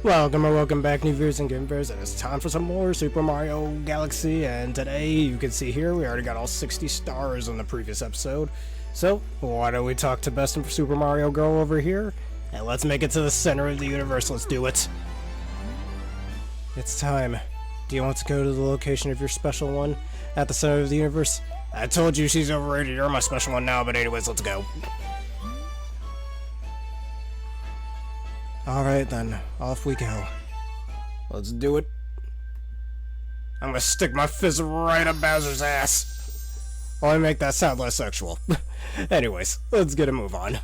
Welcome or welcome back, new viewers and gamers, and it's time for some more Super Mario Galaxy. And today, you can see here, we already got all 60 stars on the previous episode. So, why don't we talk to Best in Super Mario Girl over here, and let's make it to the center of the universe. Let's do it. It's time. Do you want to go to the location of your special one at the center of the universe? I told you she's overrated. You're my special one now, but anyways, let's go. Alright then, off we go. Let's do it. I'm gonna stick my fist right up Bowser's ass. Only make that sound less sexual. Anyways, let's get a move on.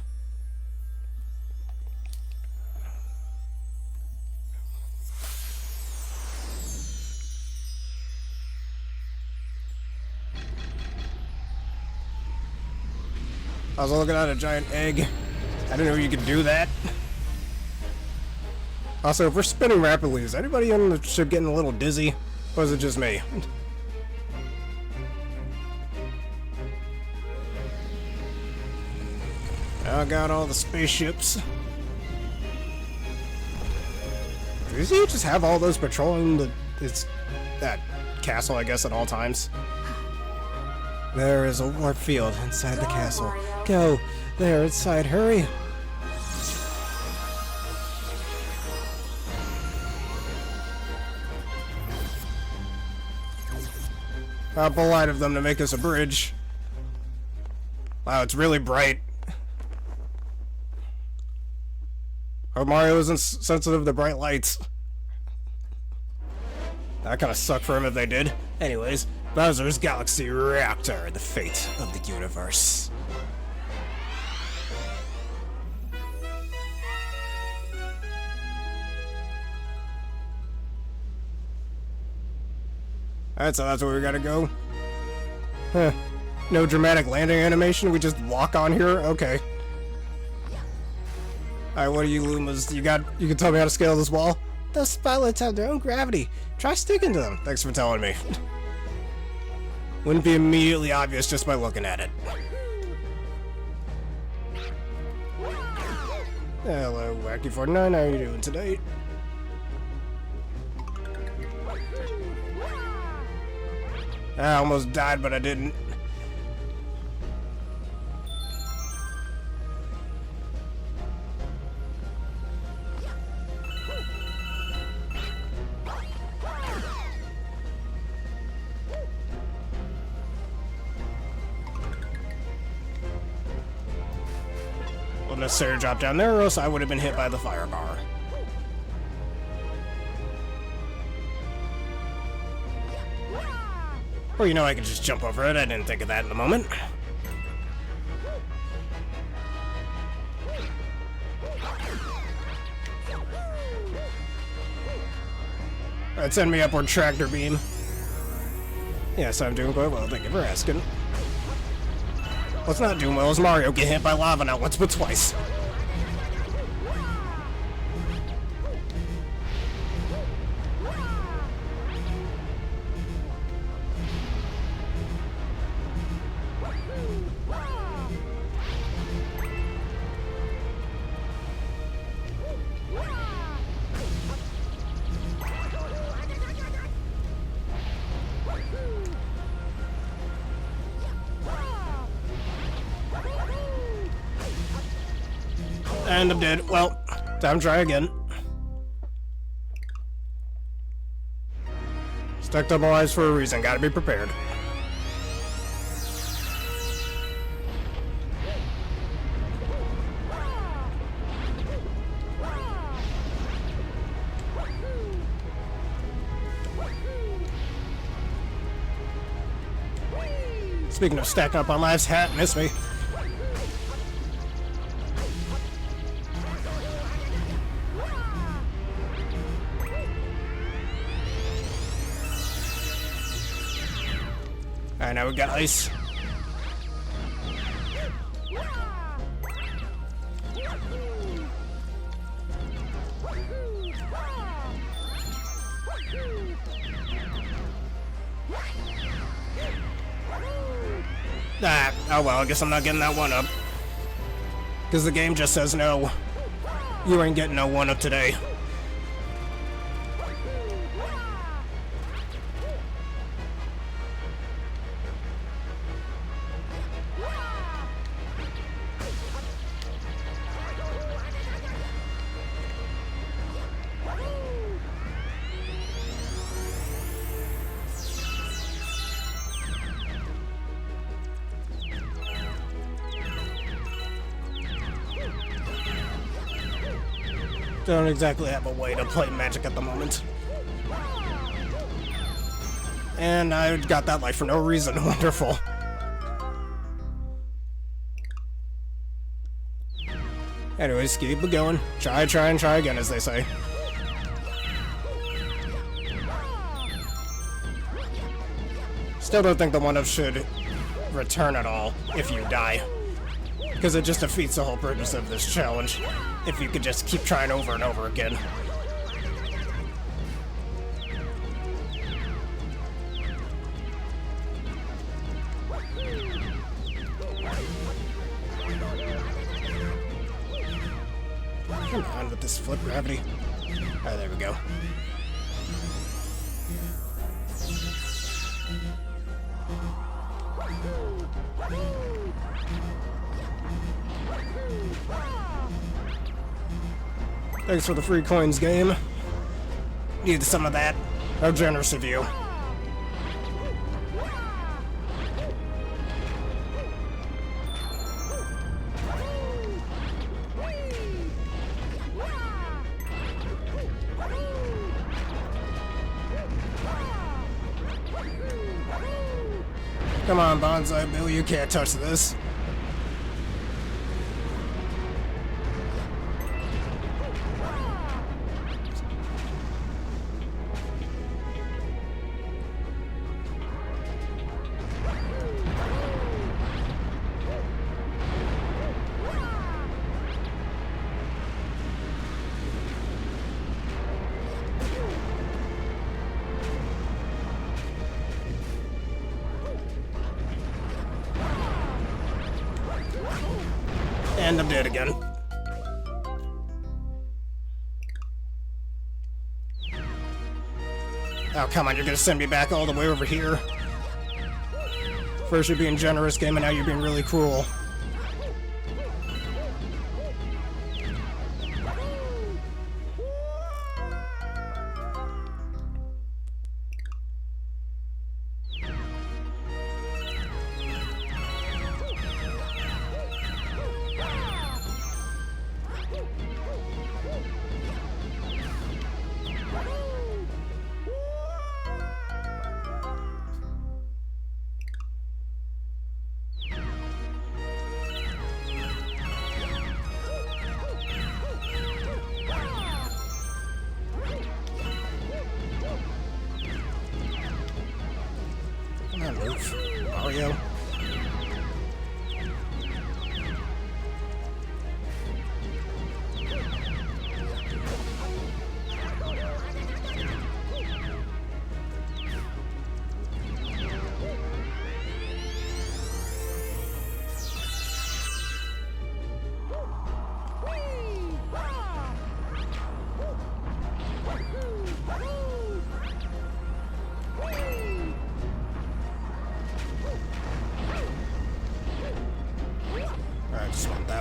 I was looking at a giant egg. I didn't know you could do that. Also, if we're spinning rapidly, is anybody on the ship getting a little dizzy? Or is it just me? I got all the spaceships. Does he just have all those patrolling that castle, I guess, at all times? There is a warp field inside the castle. Go! There, inside, hurry! How polite of them to make us a bridge. Wow, it's really bright. Oh, Mario isn't sensitive to bright lights. That kind of sucked for him if they did. Anyways, Bowser's Galaxy Reactor, the fate of the universe. Alright, so that's where we gotta go. Huh. No dramatic landing animation, we just walk on here? Okay. Alright, what are you Lumas? You can tell me how to scale this wall? Those spotlights have their own gravity. Try sticking to them. Thanks for telling me. Wouldn't be immediately obvious just by looking at it. Hello, Wacky49, how are you doing today? I almost died, but I didn't. Wouldn't necessarily drop down there, or else I would have been hit by the fire bar. Or, you know, I could just jump over it. I didn't think of that in the moment. Alright, send me upward tractor beam. Yes, I'm doing quite well. Thank you for asking. What's not doing well is Mario get hit by lava not once but twice. And I'm dead. Well, time to try again. Stuck double eyes for a reason. Gotta be prepared. Speaking of stacking up on lives, hat missed me. Alright, now we got ice. Ah, oh well, I guess I'm not getting that one up. Because the game just says no. You ain't getting no one up today. Don't exactly have a way to play magic at the moment. And I got that life for no reason. Wonderful. Anyways, keep it going. Try, and try again, as they say. Still don't think the 1-up should return at all if you die. Because it just defeats the whole purpose of this challenge. If you could just keep trying over and over again. Come on with this flip gravity. Alright, there we go. Thanks for the free coins, game. Need some of that. How generous of you. Come on, Bonsai Bill, you can't touch this. And I'm dead again. Oh, come on, you're gonna send me back all the way over here. First you're being generous, game, and now you're being really cruel. Move, Mario.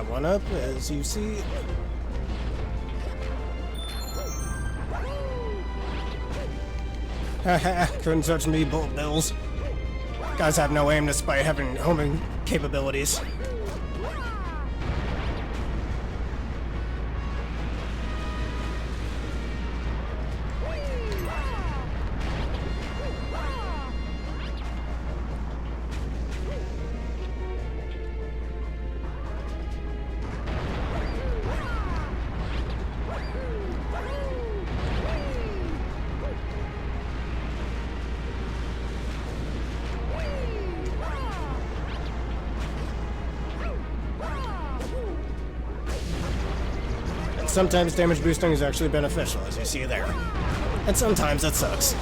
One up, as you see. Haha, couldn't touch me, bullet bills. Guys have no aim despite having homing capabilities. Sometimes damage boosting is actually beneficial, as you see there. And sometimes it sucks.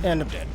And I'm dead.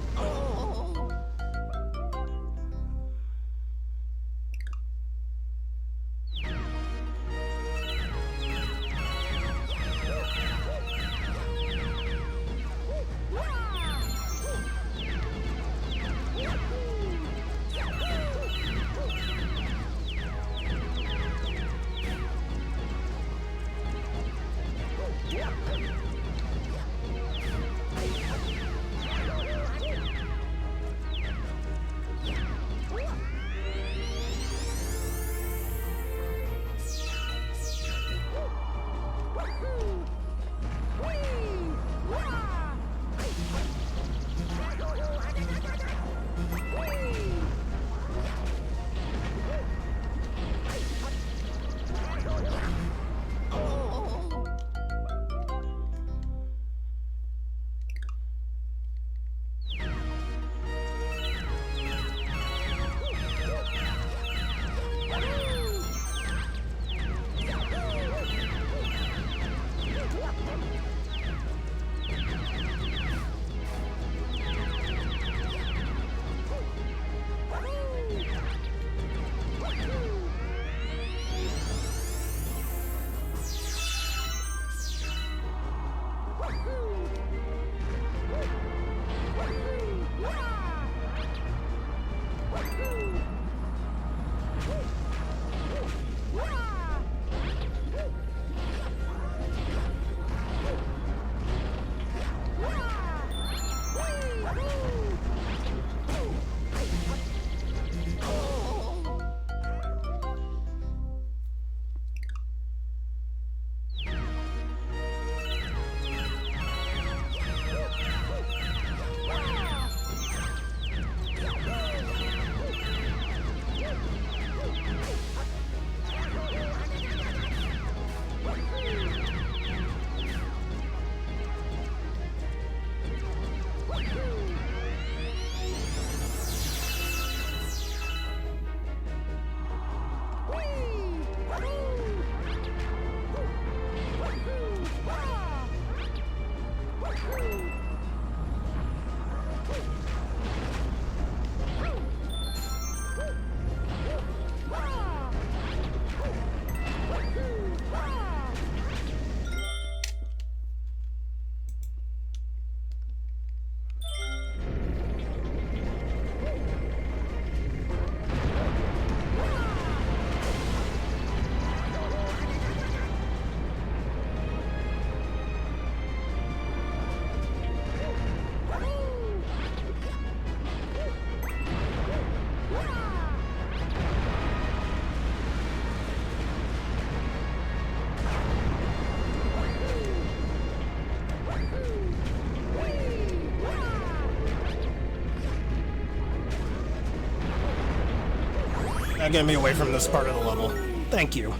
Get me away from this part of the level. Thank you.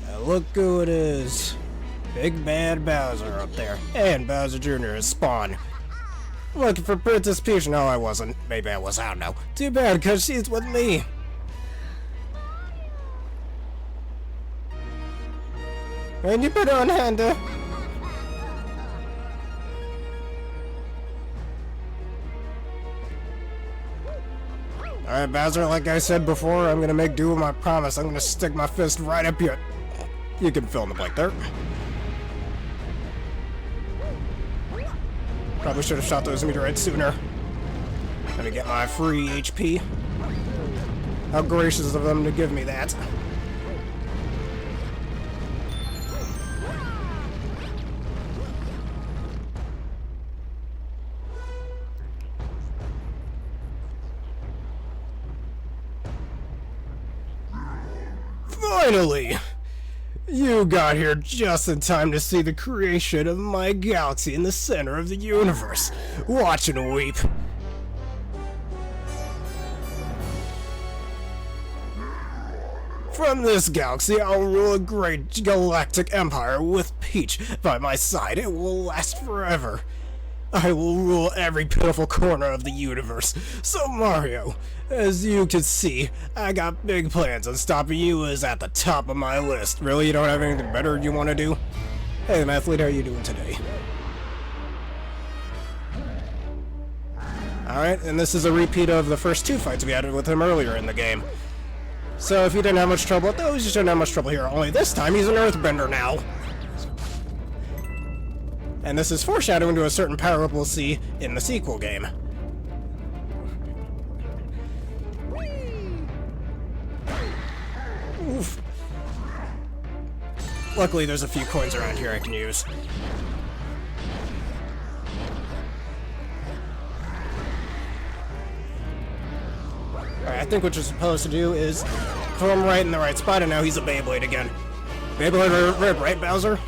And look who it is. Big Bad Bowser up there. And Bowser Jr. is Spawn. Looking for Princess Peach. No, I wasn't. Maybe I was. I don't know. Too bad, because she's with me. And you put on Handa. Alright, Bowser, like I said before, I'm gonna make do with my promise. I'm gonna stick my fist right up your... You can fill in the blank there. Probably should have shot those meteorites sooner. Let me get my free HP. How gracious of them to give me that. Finally! You got here just in time to see the creation of my galaxy in the center of the universe. Watch and weep. From this galaxy, I'll rule a great galactic empire with Peach by my side. It will last forever. I will rule every pitiful corner of the universe. So Mario, as you can see, I got big plans, and stopping you is at the top of my list. Really, you don't have anything better you want to do? Hey, Mathlete, how are you doing today? Alright, and this is a repeat of the first 2 fights we had with him earlier in the game. So if you didn't have much trouble with those, you shouldn't have much trouble here. Only this time, he's an earthbender now. And this is foreshadowing to a certain power up we'll see in the sequel game. Oof. Luckily, there's a few coins around here I can use. Alright, I think what you're supposed to do is throw him right in the right spot, and now he's a Beyblade again. Beyblade rip, right, Bowser?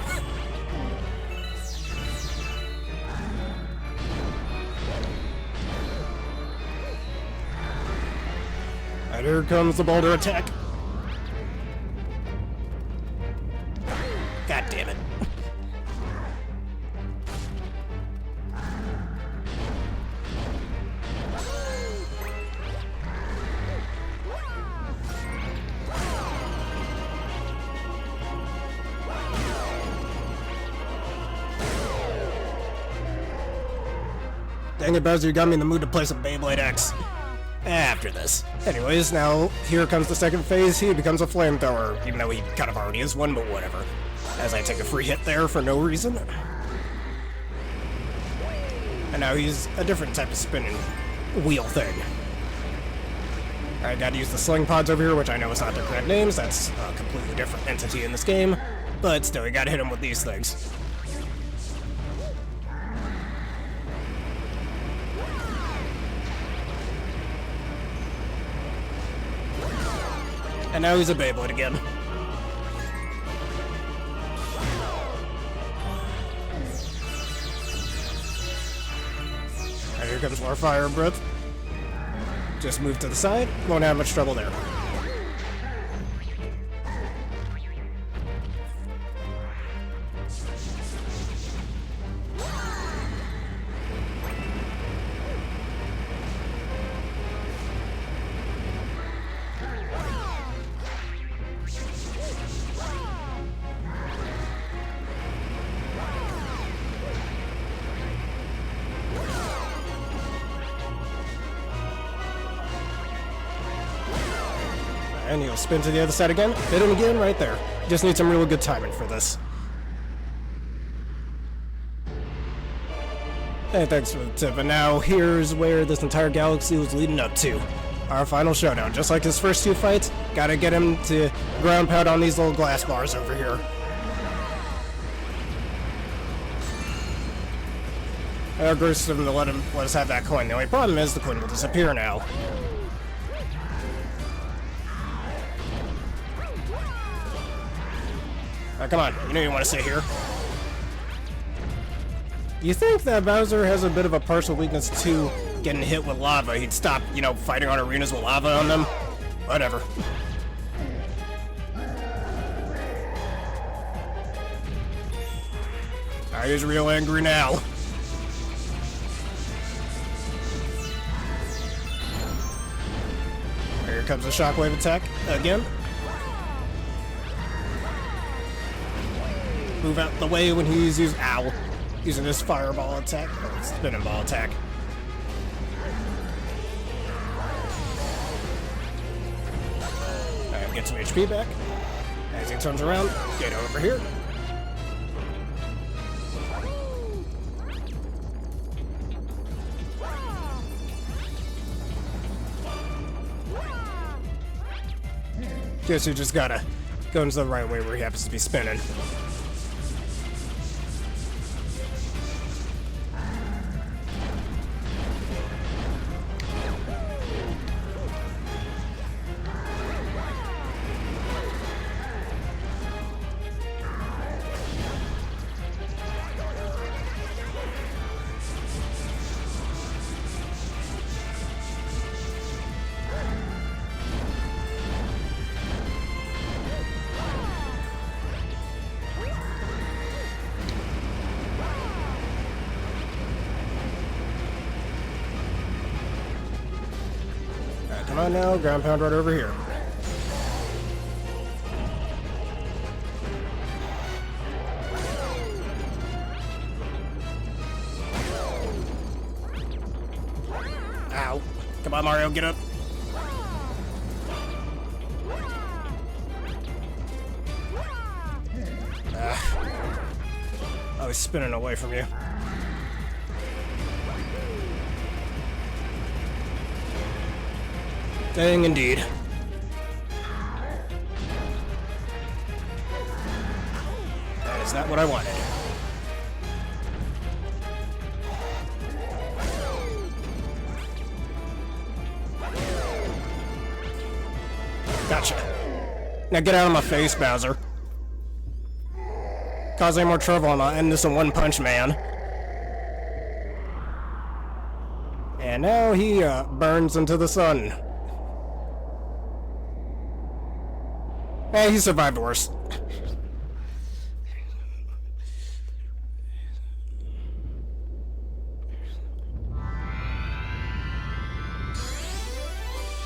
And here comes the boulder attack. God damn it. Dang it, Bowser, you got me in the mood to play some Beyblade X. After this. Anyways, now here comes the second phase. He becomes a flamethrower, even though he kind of already is one, but whatever. As I take a free hit there for no reason. And now he's a different type of spinning wheel thing. I gotta use the sling pods over here, which I know is not their correct names. That's a completely different entity in this game. But still, you gotta hit him with these things. And now he's a Beyblade again. And here comes more fire breath. Just move to the side, won't have much trouble there. And he'll spin to the other side again. Hit him again right there. Just need some really good timing for this. And thanks for the tip. And now here's where this entire galaxy was leading up to. Our final showdown. Just like his first 2 fights, gotta get him to ground pound on these little glass bars over here. I agrees him to let us have that coin. The only problem is the coin will disappear now. Come on, you know you want to stay here. You think that Bowser has a bit of a partial weakness to getting hit with lava? He'd stop, you know, fighting on arenas with lava on them? Whatever. He's real angry now. Here comes the shockwave attack again. Move out the way when he's using this fireball attack, or spinning ball attack. And get some HP back. As he turns around, get over here. Guess you just gotta go into the right way where he happens to be spinning. Come on now, ground pound right over here. Come on, Mario, get up. Oh, he's spinning away from you. Dang, indeed. Is that what I wanted? Gotcha. Now get out of my face, Bowser. Cause any more trouble and I'll end this in one punch, man. And now he burns into the sun. Hey, he survived worse.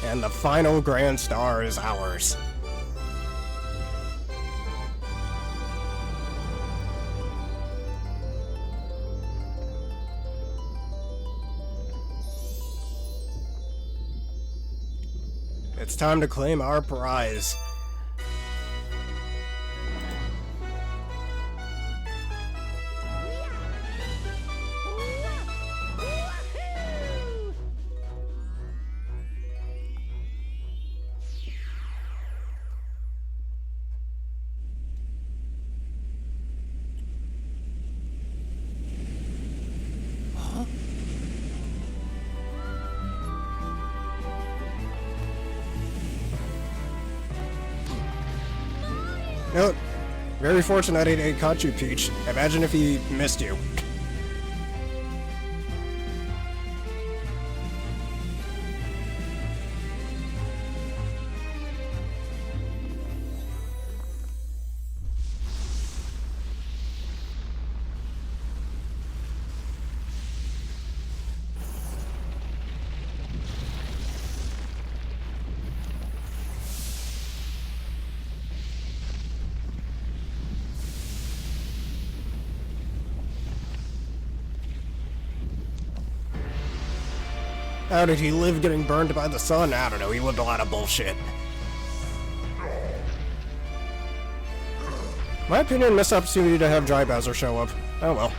And the final grand star is ours. It's time to claim our prize. No, very fortunate he caught you, Peach. Imagine if he missed you. How did he live getting burned by the sun? I don't know, he lived a lot of bullshit. My opinion, missed opportunity to have Dry Bowser show up. Oh well.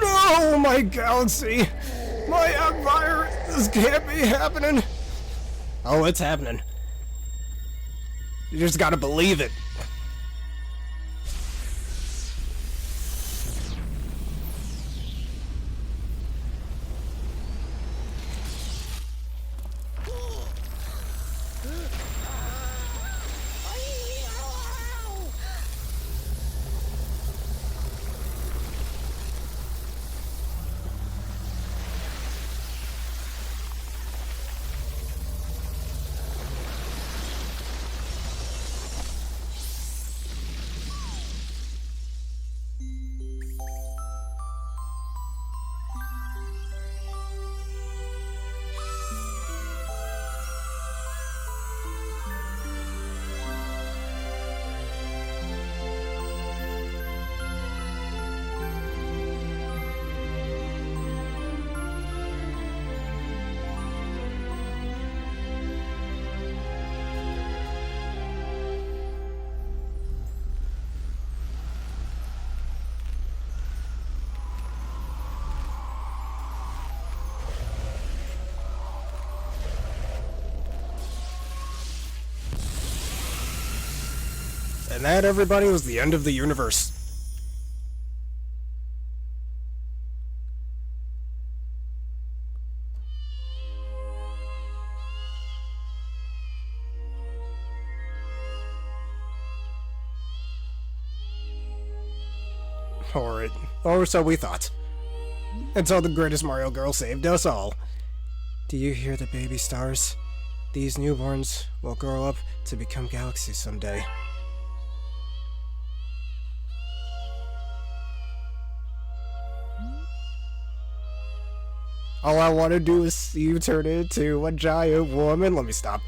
No, my galaxy! My empire! This can't be happening! Oh, it's happening. You just gotta believe it. And that, everybody, was the end of the universe. Or so we thought. Until the greatest Mario girl saved us all. Do you hear the baby stars? These newborns will grow up to become galaxies someday. All I want to do is see you turn into a giant woman. Let me stop.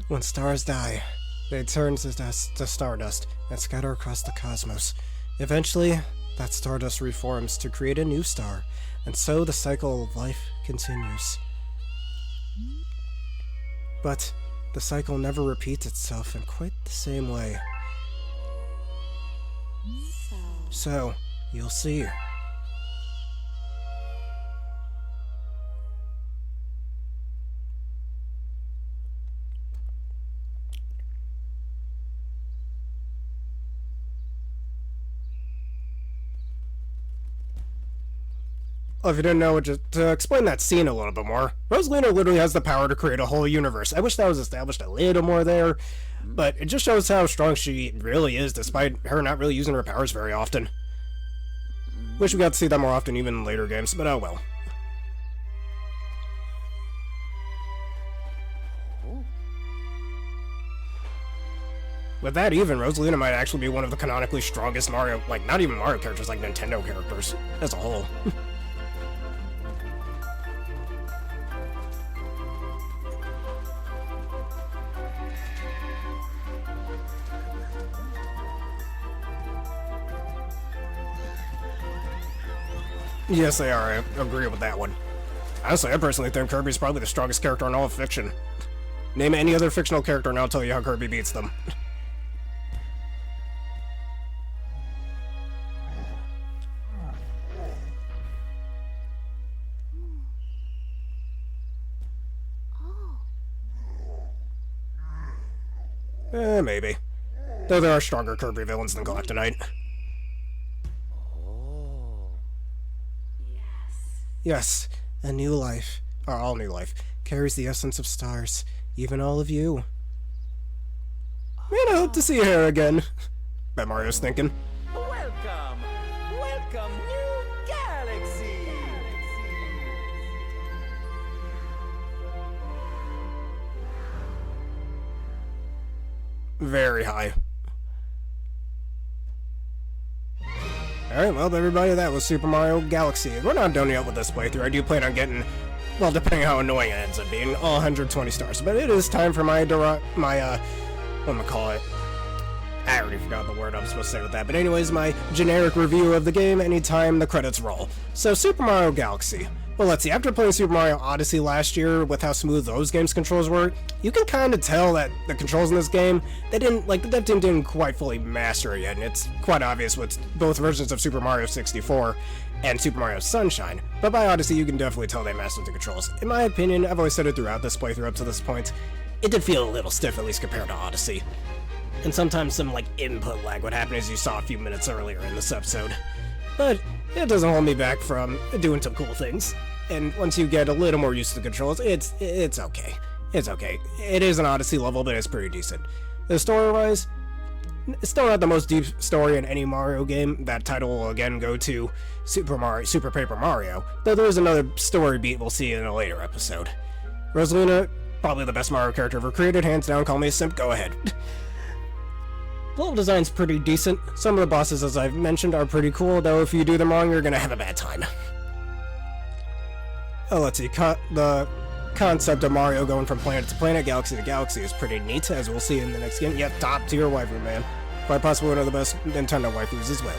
When stars die, they turn to stardust and scatter across the cosmos. Eventually, that stardust reforms to create a new star, and so the cycle of life continues. But the cycle never repeats itself in quite the same way. So, you'll see. Well, if you didn't know, just to explain that scene a little bit more, Rosalina literally has the power to create a whole universe. I wish that was established a little more there, but it just shows how strong she really is, despite her not really using her powers very often. Wish we got to see that more often, even in later games, but oh well. With that even, Rosalina might actually be one of the canonically strongest Mario, like, not even Mario characters, like Nintendo characters, as a whole. Yes, they are. I agree with that one. Honestly, I personally think Kirby's probably the strongest character in all of fiction. Name any other fictional character and I'll tell you how Kirby beats them. Maybe. Though there are stronger Kirby villains than Galactonite. Yes, a new life, or all new life, carries the essence of stars, even all of you. Man, I hope to see her again. Bet Mario's thinking. Welcome! Welcome, new galaxy! Very high. Alright, well, everybody, that was Super Mario Galaxy. We're not done yet with this playthrough. I do plan on getting, well, depending how annoying it ends up being, all 120 stars. But it is time for my whatchamacallit? I already forgot the word I was supposed to say with that. But anyways, my generic review of the game anytime the credits roll. So, Super Mario Galaxy. Well, let's see, after playing Super Mario Odyssey last year, with how smooth those games' controls were, you can kind of tell that the controls in this game, the dev team didn't quite fully master it yet, and it's quite obvious with both versions of Super Mario 64 and Super Mario Sunshine, but by Odyssey you can definitely tell they mastered the controls. In my opinion, I've always said it throughout this playthrough up to this point, it did feel a little stiff, at least compared to Odyssey. And sometimes some, input lag would happen, as you saw a few minutes earlier in this episode. But it doesn't hold me back from doing some cool things. And once you get a little more used to the controls, it's okay. It's okay. It is an Odyssey level, but it's pretty decent. The story-wise, it's still not the most deep story in any Mario game. That title will again go to Super Paper Mario, though there is another story beat we'll see in a later episode. Rosalina, probably the best Mario character ever created, hands down, call me a simp, go ahead. Level design's pretty decent. Some of the bosses, as I've mentioned, are pretty cool, though if you do them wrong, you're gonna have a bad time. Oh, let's see, the concept of Mario going from planet to planet, galaxy to galaxy is pretty neat, as we'll see in the next game. Yep, top tier waifu, man. Quite possibly one of the best Nintendo waifus as well.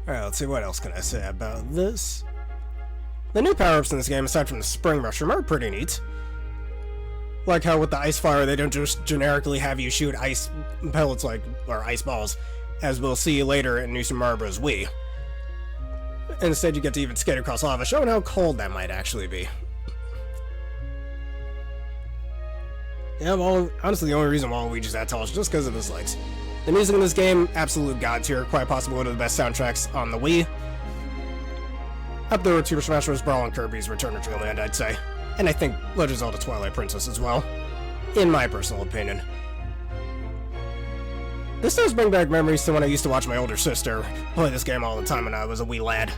Alright, let's see, what else can I say about this? The new power-ups in this game, aside from the Spring Mushroom, are pretty neat. Like how with the Ice Fire, they don't just generically have you shoot ice pellets, or ice balls, as we'll see later in New Super Mario Bros. Wii. Instead, you get to even skate across lava, showing how cold that might actually be. Yeah, well, honestly, the only reason Waluigi's that tall is just because of his legs. The music in this game, absolute god tier, quite possibly one of the best soundtracks on the Wii. Up there with Super Smash Bros. Brawl and Kirby's Return to Dreamland, I'd say. And I think Legend of Zelda Twilight Princess as well, in my personal opinion. This does bring back memories to when I used to watch my older sister play this game all the time when I was a wee lad.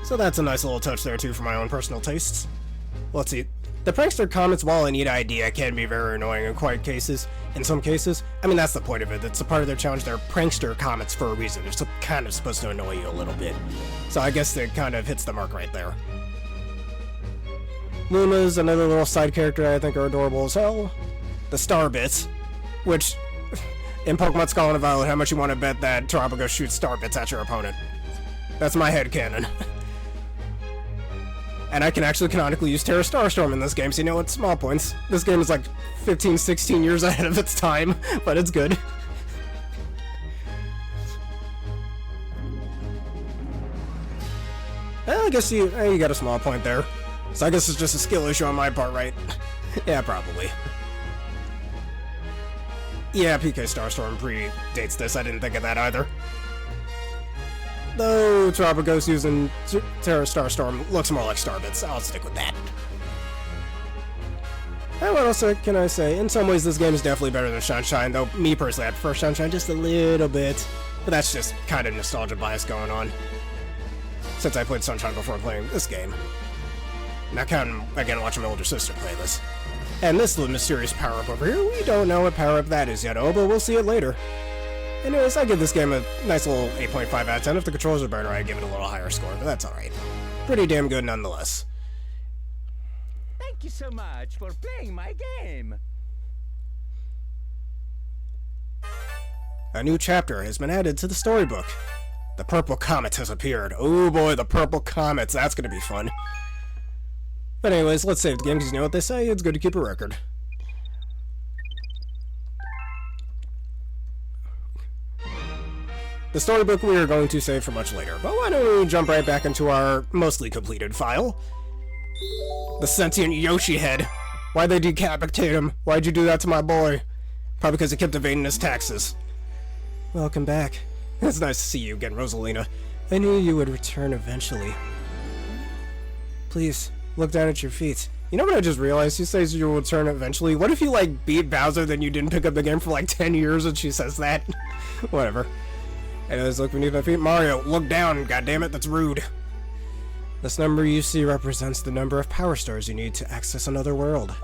So that's a nice little touch there too for my own personal tastes. Let's see. The prankster comets, while a neat idea, can be very annoying in some cases. I mean, that's the point of it. It's a part of their challenge. They're prankster comets for a reason. They're kind of supposed to annoy you a little bit. So I guess it kind of hits the mark right there. Lumas, another little side character I think are adorable as hell. The Star Bits, which, in Pokemon Scarlet and Violet, how much you want to bet that Tropico shoots Star Bits at your opponent? That's my headcanon. And I can actually canonically use Terra Starstorm in this game, so you know what? Small points. This game is like 15, 16 years ahead of its time, but it's good. Well, I guess you got a small point there. So I guess it's just a skill issue on my part, right? Yeah, probably. Yeah, PK Starstorm predates this. I didn't think of that either. Though Tropico's using Terra Starstorm looks more like Starbits. I'll stick with that. And what else can I say? In some ways, this game is definitely better than Sunshine, though me personally, I prefer Sunshine just a little bit. But that's just kind of nostalgia bias going on, since I played Sunshine before playing this game. Not counting, again, watching my older sister play this. And this little mysterious power-up over here, we don't know what power-up that is yet, but we'll see it later. Anyways, I give this game a nice little 8.5 out of 10. If the controls are better, I'd give it a little higher score, but that's alright. Pretty damn good nonetheless. Thank you so much for playing my game. A new chapter has been added to the storybook. The Purple Comet has appeared. Oh boy, the Purple Comets, that's gonna be fun. But anyways, let's save the game, because you know what they say, it's good to keep a record. The storybook we are going to save for much later, but why don't we jump right back into our mostly completed file? The sentient Yoshi head. Why'd they decapitate him? Why'd you do that to my boy? Probably because he kept evading his taxes. Welcome back. It's nice to see you again, Rosalina. I knew you would return eventually. Please, look down at your feet. You know what I just realized? She says you will return eventually. What if you, like, beat Bowser, then you didn't pick up the game for, like, 10 years and she says that? Whatever. Anyways, look beneath my feet. Mario, look down. Goddammit, that's rude. This number you see represents the number of power stars you need to access another world.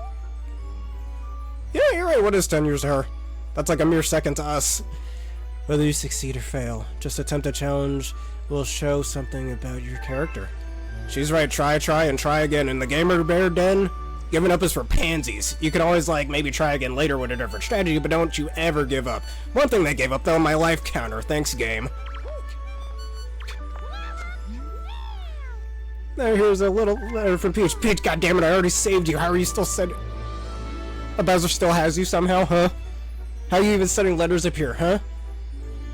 Yeah, you're right. What is 10 years to her? That's like a mere second to us. Whether you succeed or fail, just attempt a challenge will show something about your character. She's right. Try, and try again. In the Gamer Bear Den, giving up is for pansies. You can always, like, maybe try again later with a different strategy, but don't you ever give up. One thing they gave up, though, my life counter. Thanks, game. Now, here's a little letter from Peach. Peach, goddammit, I already saved you. How are you still sending... Bowser still has you somehow, huh? How are you even sending letters up here, huh?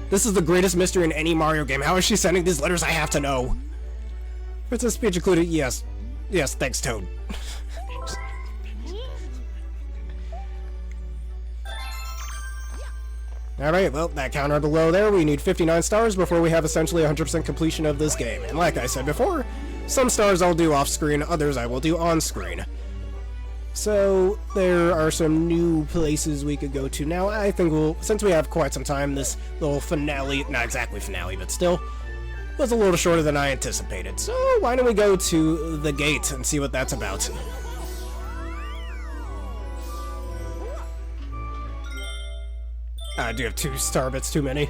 This is the greatest mystery in any Mario game. How is she sending these letters? I have to know. Princess Peach included, yes. Yes, thanks, Toad. Alright, well, that counter below there, we need 59 stars before we have essentially 100% completion of this game. And like I said before, some stars I'll do off-screen, others I will do on-screen. So, there are some new places we could go to now. I think we'll, since we have quite some time, this little finale, not exactly finale, but still, was a little shorter than I anticipated. So, why don't we go to the gate and see what that's about. I do have 2 star bits too many.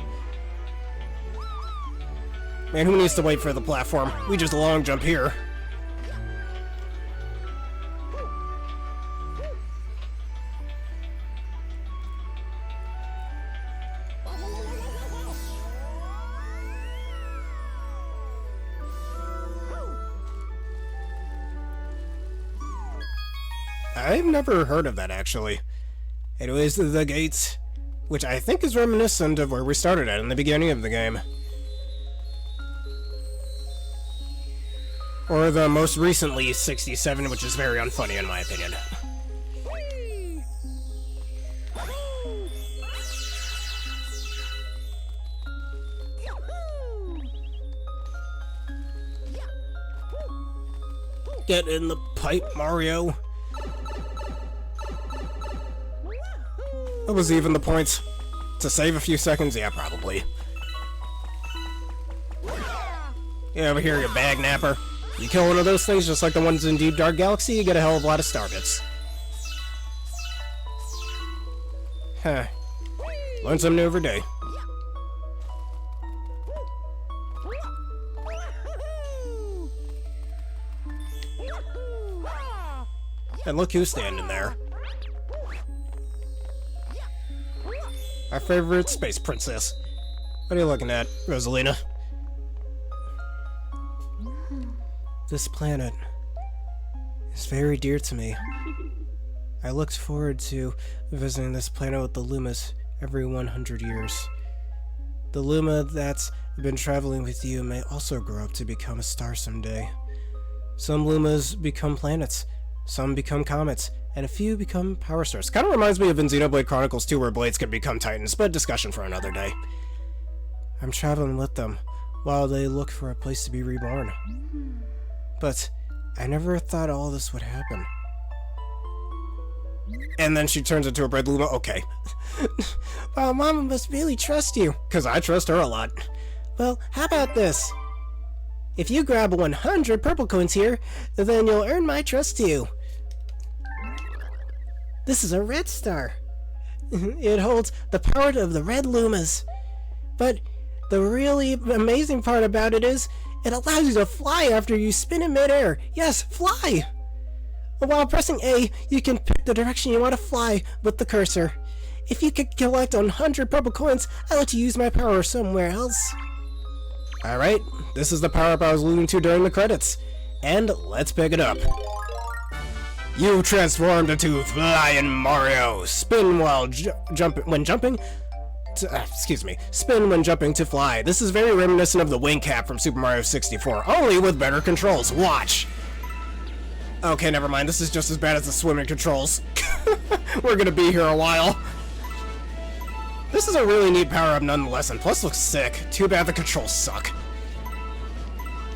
Man, who needs to wait for the platform? We just long jump here. I've never heard of that, actually. Anyways, the gates, which I think is reminiscent of where we started at in the beginning of the game. Or the most recently 67, which is very unfunny in my opinion. Get in the pipe, Mario. That was even the points. To save a few seconds? Yeah, probably. Yeah, over here, you bag napper. You kill one of those things, just like the ones in Deep Dark Galaxy, you get a hell of a lot of star bits. Huh. Learn something new every day. And look who's standing there. Our favorite space princess. What are you looking at, Rosalina? This planet is very dear to me. I looked forward to visiting this planet with the Lumas every 100 years. The Luma that's been traveling with you may also grow up to become a star someday. Some Lumas become planets, some become comets, and a few become power stars. Kind of reminds me of in Xenoblade Chronicles 2 where blades could become titans, but discussion for another day. I'm traveling with them while they look for a place to be reborn. But I never thought all this would happen. And then she turns into a red Luma. Okay. Well, Mama must really trust you. Because I trust her a lot. Well, how about this? If you grab 100 purple coins here, then you'll earn my trust too. This is a red star. It holds the power of the red Lumas. But the really amazing part about it is, it allows you to fly after you spin in midair. Yes, fly! While pressing A, you can pick the direction you want to fly with the cursor. If you could collect 100 purple coins, I'll let you use my power somewhere else. Alright, this is the power-up I was alluding to during the credits. And let's pick it up. You transformed into Flying Mario. Spin while jumping. Spin when jumping to fly. This is very reminiscent of the wing cap from Super Mario 64, only with better controls. Watch! Okay, never mind. This is just as bad as the swimming controls. We're gonna be here a while. This is a really neat power-up nonetheless, and plus looks sick. Too bad the controls suck.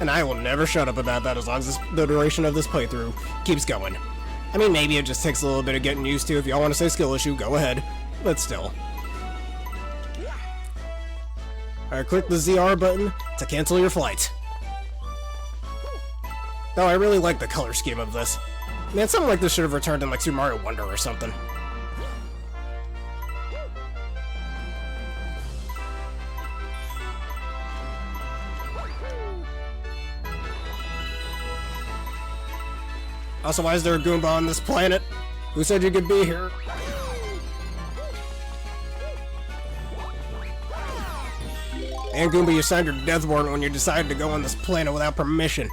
And I will never shut up about that as long as the duration of this playthrough keeps going. I mean, maybe it just takes a little bit of getting used to. If y'all want to say skill issue, go ahead. But still. Alright, click the ZR button to cancel your flight. Oh, I really like the color scheme of this. Man, something like this should have returned in like Super Mario Wonder or something. Also, why is there a Goomba on this planet? Who said you could be here? And Goomba, you signed your death warrant when you decided to go on this planet without permission.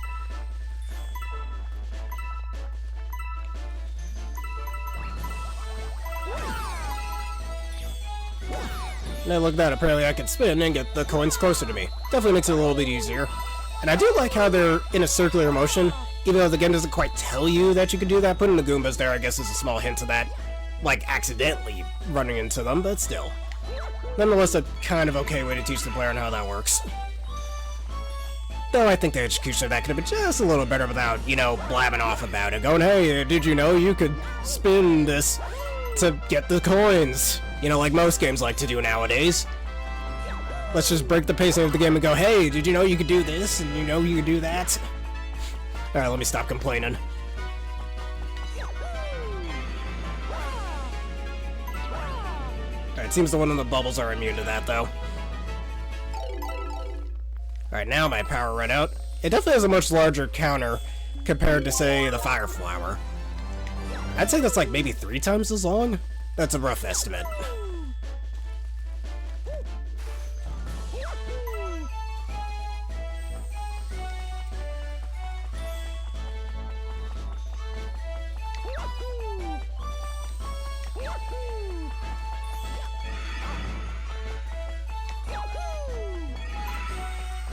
Now look at that, apparently I can spin and get the coins closer to me. Definitely makes it a little bit easier. And I do like how they're in a circular motion, even though the game doesn't quite tell you that you can do that. Putting the Goombas there, I guess, is a small hint to that. Like, accidentally running into them, but still. Nonetheless, a kind of okay way to teach the player on how that works. Though I think the execution of that could have been just a little better without, you know, blabbing off about it. Going, hey, did you know you could spin this to get the coins? You know, like most games like to do nowadays. Let's just break the pacing of the game and go, hey, did you know you could do this? And you know you could do that? Alright, let me stop complaining. Alright, seems the one in the bubbles are immune to that, though. Alright, now my power ran out. It definitely has a much larger counter compared to, say, the Fire Flower. I'd say that's like maybe 3 times as long. That's a rough estimate.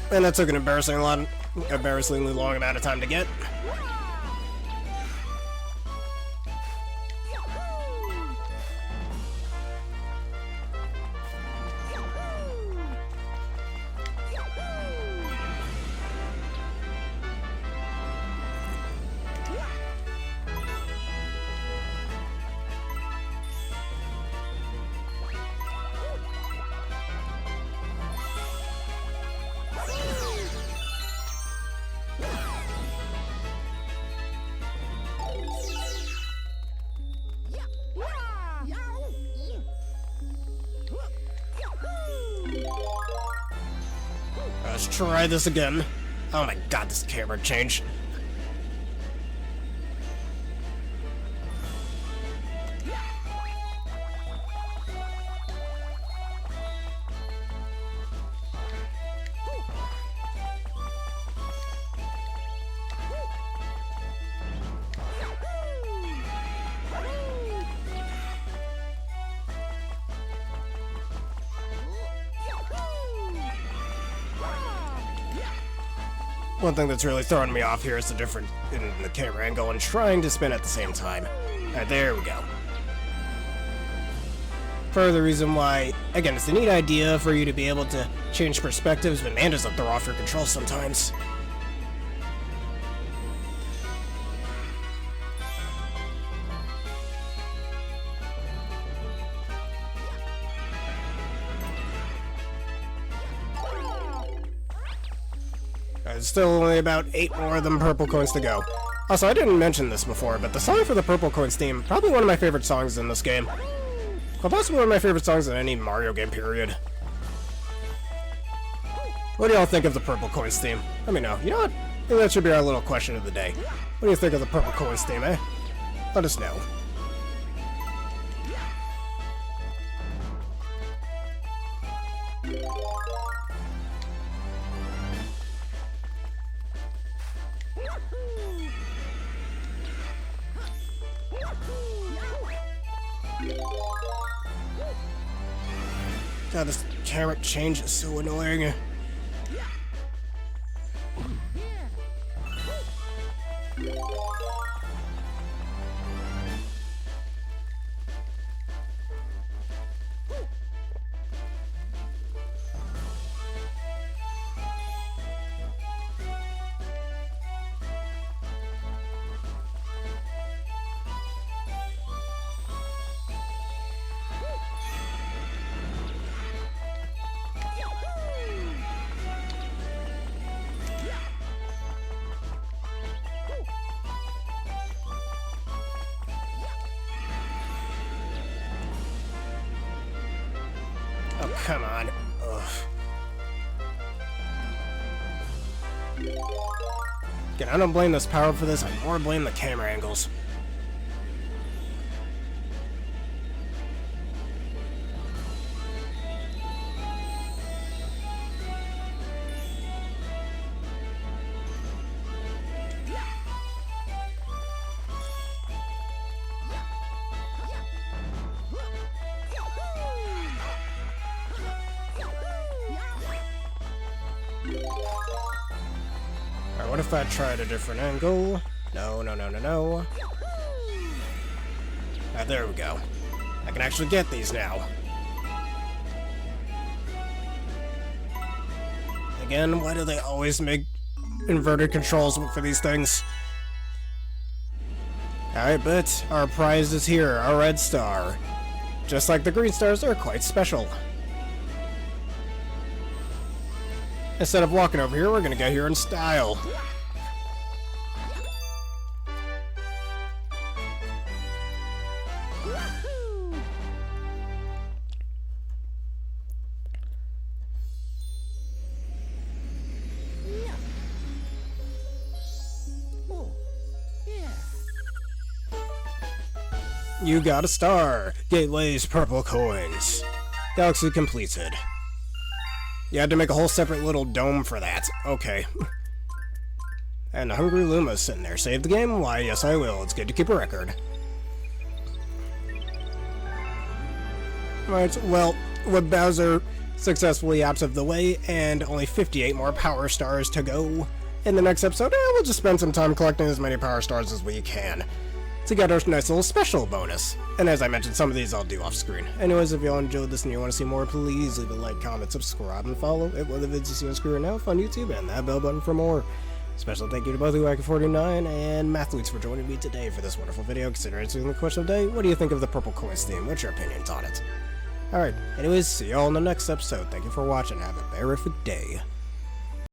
And that took an embarrassingly long amount of time to get. Let's try this again. Oh my god, this camera change. One thing that's really throwing me off here is the difference in the camera angle and trying to spin at the same time. Alright, there we go. Further reason why, again, it's a neat idea for you to be able to change perspectives, but man, does it throw off your control sometimes. There's still only about 8 more of them purple coins to go. Also, I didn't mention this before, but the song for the purple coins theme, probably one of my favorite songs in this game. Well, possibly one of my favorite songs in any Mario game, period. What do y'all think of the purple coins theme? Let me know. You know what? I think that should be our little question of the day. What do you think of the purple coins theme, eh? Let us know. God, this camera change is so annoying. Oh, come on. Ugh. Again, I don't blame this power for this, I more blame the camera angles. Alright, what if I tried a different angle? No, no, no, no, no. Ah, there we go. I can actually get these now. Again, why do they always make inverted controls for these things? Alright, but our prize is here, our red star. Just like the green stars, they're quite special. Instead of walking over here, we're gonna get here in style. You got a star! Gateway's purple coins. Galaxy completed. You had to make a whole separate little dome for that. Okay. And the hungry Lumas sitting there. Save the game? Why, yes I will. It's good to keep a record. Right, well, with Bowser successfully out of the way, and only 58 more power stars to go in the next episode, we'll just spend some time collecting as many power stars as we can to get our nice little special bonus. And as I mentioned, some of these I'll do off screen. Anyways, if y'all enjoyed this and you want to see more, please leave a like, comment, subscribe, and follow at one of the videos you see on screen right now on YouTube, and that bell button for more. Special thank you to both Whacker49 and Mathletes for joining me today for this wonderful video. Consider answering the question of the day. What do you think of the purple coins theme? What's your opinions on it? Alright, anyways, see y'all in the next episode. Thank you for watching. Have a terrific day.